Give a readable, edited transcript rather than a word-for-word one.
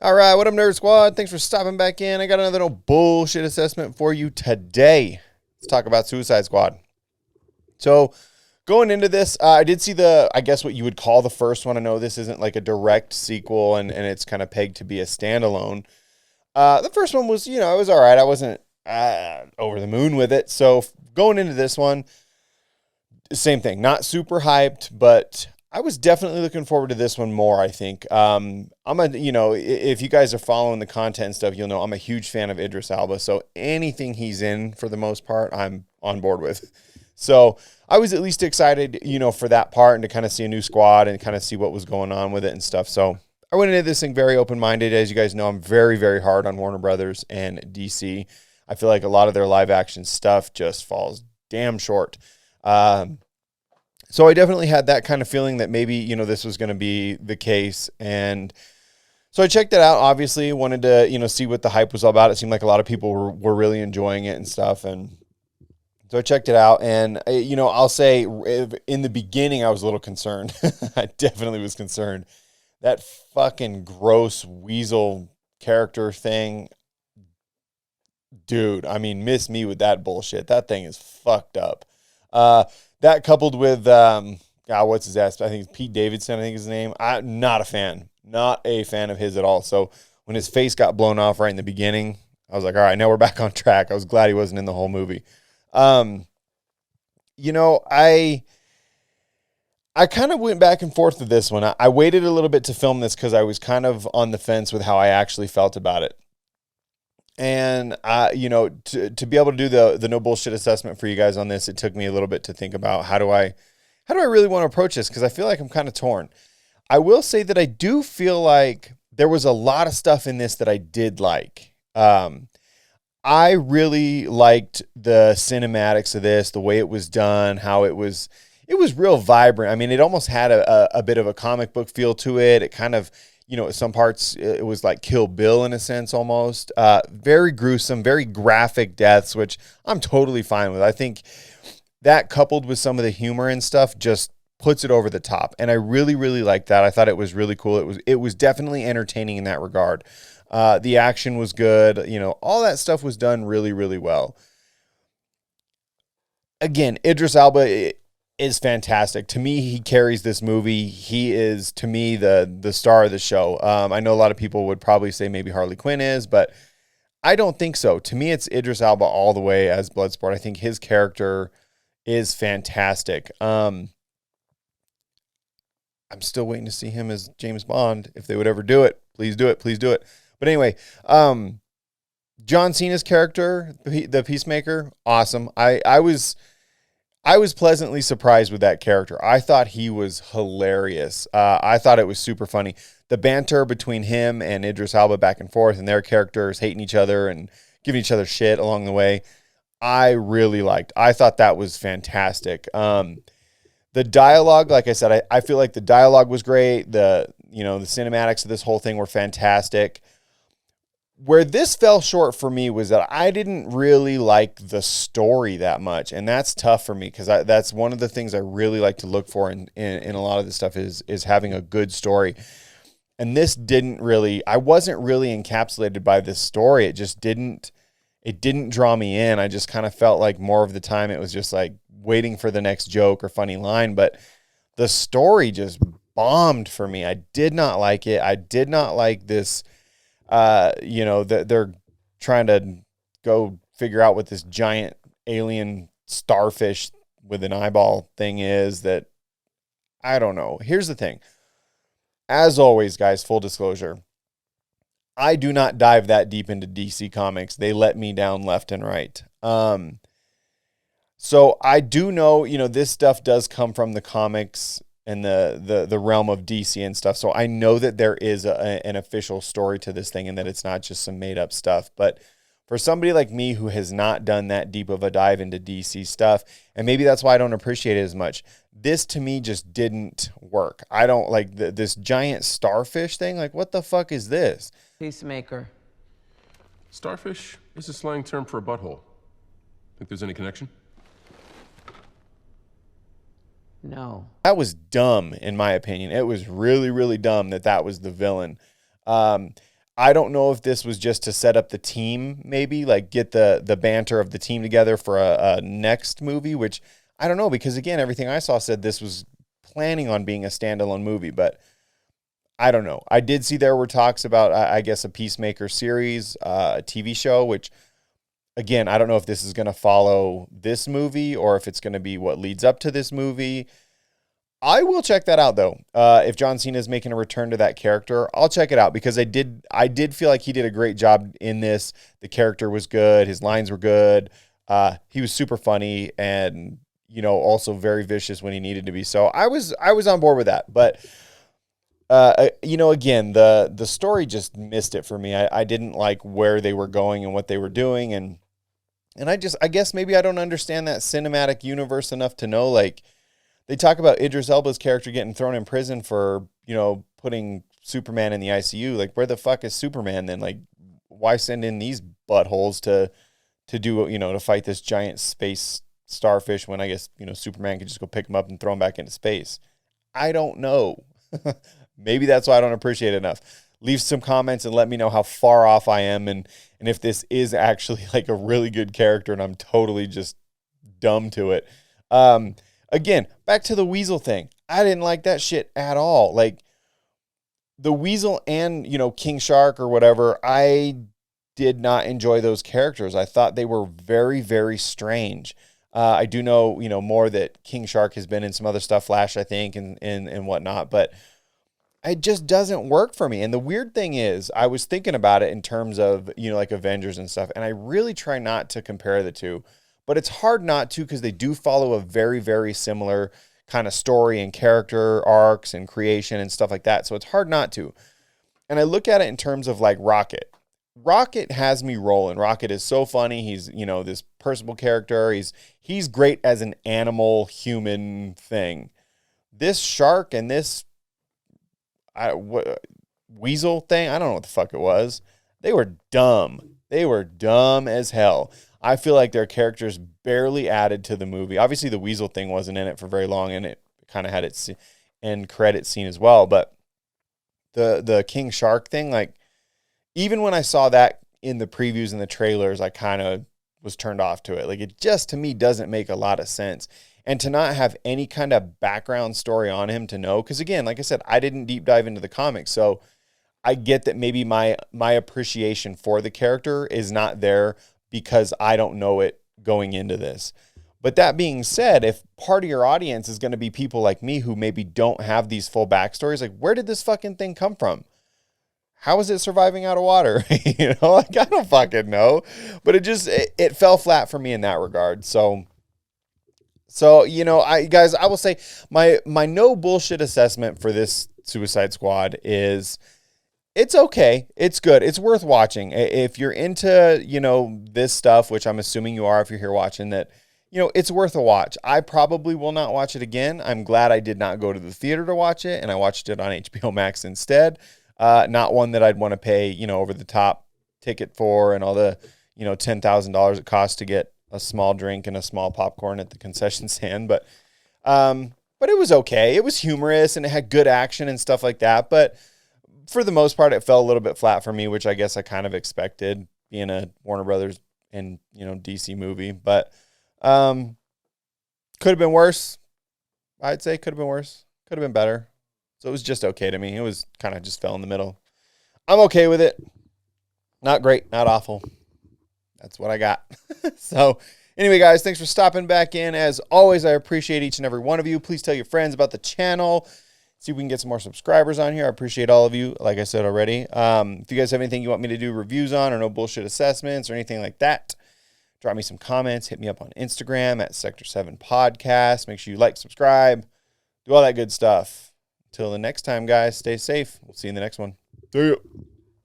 All right, what up, Nerd Squad? Thanks for stopping back in. I got another no bullshit assessment for you today. Let's talk about Suicide Squad. So, going into this, I did see I guess what you would call the first one. I know this isn't like a direct sequel, and it's kind of pegged to be a standalone. The first one was, it was all right. I wasn't over the moon with it. So, going into this one, same thing. Not super hyped, but I was definitely looking forward to this one more, I think. If you guys are following the content and stuff, you'll know I'm a huge fan of Idris Elba. So anything he's in, for the most part, I'm on board with. So I was at least excited, for that part and to kind of see a new squad and kind of see what was going on with it and stuff. So I went into this thing very open-minded. As you guys know, I'm very, very hard on Warner Brothers and DC. I feel like a lot of their live-action stuff just falls damn short. So I definitely had that kind of feeling that maybe, this was going to be the case. And so I checked it out, obviously, wanted to, see what the hype was all about. It seemed like a lot of people were really enjoying it and stuff. And so I checked it out. And, I'll say in the beginning, I was a little concerned. I definitely was concerned. That fucking gross weasel character thing. Dude, miss me with that bullshit. That thing is fucked up. That coupled with, what's his ass? I think it's Pete Davidson, I think is his name. I'm not a fan. Not a fan of his at all. So when his face got blown off right in the beginning, I was like, all right, now we're back on track. I was glad he wasn't in the whole movie. I kind of went back and forth with this one. I waited a little bit to film this because I was kind of on the fence with how I actually felt about it. And, to be able to do the no bullshit assessment for you guys on this, it took me a little bit to think about how do I really want to approach this? Because I feel like I'm kind of torn. I will say that I do feel like there was a lot of stuff in this that I did like. I really liked the cinematics of this, the way it was done, how it was real vibrant. It almost had a bit of a comic book feel to it. It kind of, some parts, it was like Kill Bill in a sense almost. Very gruesome, very graphic deaths, which I'm totally fine with. I think that coupled with some of the humor and stuff just puts it over the top. And I really, really liked that. I thought it was really cool. It was definitely entertaining in that regard. The action was good. All that stuff was done really, really well. Again, Idris Elba is fantastic. To me, he carries this movie. He is, to me, the star of the show. I know a lot of people would probably say maybe Harley Quinn is, but I don't think so. To me, it's Idris Elba all the way as Bloodsport. I think his character is fantastic. I'm still waiting to see him as James Bond. If they would ever do it, please do it. Please do it. But anyway, John Cena's character, the Peacemaker, awesome. I was pleasantly surprised with that character. I thought he was hilarious. I thought it was super funny. The banter between him and Idris Elba back and forth and their characters hating each other and giving each other shit along the way, I really liked. I thought that was fantastic. The dialogue, like I said, I feel like the dialogue was great. The cinematics of this whole thing were fantastic. Where this fell short for me was that I didn't really like the story that much. And that's tough for me because that's one of the things I really like to look for in a lot of this stuff is having a good story. And this I wasn't really encapsulated by this story. It didn't draw me in. I just kind of felt like more of the time it was just like waiting for the next joke or funny line. But the story just bombed for me. I did not like it. I did not like this. That they're trying to go figure out what this giant alien starfish with an eyeball thing is that I don't know. Here's the thing. As always, guys, full disclosure, I do not dive that deep into DC Comics. They let me down left and right. So I do know, this stuff does come from the comics and the realm of DC and stuff. So I know that there is an official story to this thing and that it's not just some made up stuff. But for somebody like me who has not done that deep of a dive into DC stuff, and maybe that's why I don't appreciate it as much, this to me just didn't work. I don't like this giant starfish thing. Like, what the fuck is this? Peacemaker. Starfish is a slang term for a butthole. Think there's any connection? No. That was dumb, in my opinion. It was really, really dumb that was the villain. I don't know if this was just to set up the team, maybe like get the banter of the team together for a next movie, which I don't know, because again, everything I saw said this was planning on being a standalone movie, but I don't know. I did see there were talks about, I guess, a Peacemaker series, a TV show, which again, I don't know if this is going to follow this movie or if it's going to be what leads up to this movie. I will check that out though. If John Cena is making a return to that character, I'll check it out because I did feel like he did a great job in this. The character was good. His lines were good. He was super funny and, also very vicious when he needed to be. So I was on board with that. But, again, the story just missed it for me. I didn't like where they were going and what they were doing. And I guess maybe I don't understand that cinematic universe enough to know, like, they talk about Idris Elba's character getting thrown in prison for, putting Superman in the ICU. Like, where the fuck is Superman then? Like, why send in these buttholes to do, to fight this giant space starfish when I guess, Superman could just go pick him up and throw him back into space? I don't know. Maybe that's why I don't appreciate it enough. Leave some comments and let me know how far off I am and if this is actually like a really good character and I'm totally just dumb to it. Again, back to the Weasel thing. I didn't like that shit at all. Like, the Weasel and, King Shark or whatever, I did not enjoy those characters. I thought they were very, very strange. I do know, more that King Shark has been in some other stuff, Flash, I think, and whatnot, but it just doesn't work for me. And the weird thing is, I was thinking about it in terms of, like Avengers and stuff, and I really try not to compare the two. But it's hard not to because they do follow a very, very similar kind of story and character arcs and creation and stuff like that. So it's hard not to. And I look at it in terms of like Rocket. Rocket has me rolling. Rocket is so funny. He's, this personable character. He's great as an animal human thing. This shark and this weasel thing, I don't know what the fuck it was. They were dumb. They were dumb as hell. I feel like their characters barely added to the movie. Obviously, the Weasel thing wasn't in it for very long, and it kind of had its end credit scene as well. But the King Shark thing, like, even when I saw that in the previews and the trailers, I kind of was turned off to it. Like, it just, to me, doesn't make a lot of sense. And to not have any kind of background story on him to know, because again, like I said, I didn't deep dive into the comics, so I get that maybe my appreciation for the character is not there because I don't know it going into this. But that being said, if part of your audience is going to be people like me who maybe don't have these full backstories, like, where did this fucking thing come from? How is it surviving out of water? Like, I don't fucking know. But it fell flat for me in that regard. So I will say my no bullshit assessment for this Suicide Squad is, it's okay. It's good. It's worth watching. If you're into, this stuff, which I'm assuming you are if you're here watching, that, it's worth a watch. I probably will not watch it again. I'm glad I did not go to the theater to watch it, and I watched it on HBO Max instead. Not one that I'd want to pay, over the top ticket for and all the, $10,000 it costs to get a small drink and a small popcorn at the concession stand. But it was okay. It was humorous and it had good action and stuff like that. But for the most part, it fell a little bit flat for me, which I guess I kind of expected, being a Warner Brothers and, DC movie. But could have been worse. I'd say could have been worse. Could have been better. So it was just okay to me. It was kind of just fell in the middle. I'm okay with it. Not great, not awful. That's what I got. So anyway, guys, thanks for stopping back in. As always, I appreciate each and every one of you. Please tell your friends about the channel. See if we can get some more subscribers on here. I appreciate all of you, like I said already. If you guys have anything you want me to do reviews on or no bullshit assessments or anything like that, drop me some comments. Hit me up on Instagram at Sector 7 Podcast. Make sure you like, subscribe, do all that good stuff. Till the next time, guys, stay safe. We'll see you in the next one. See ya.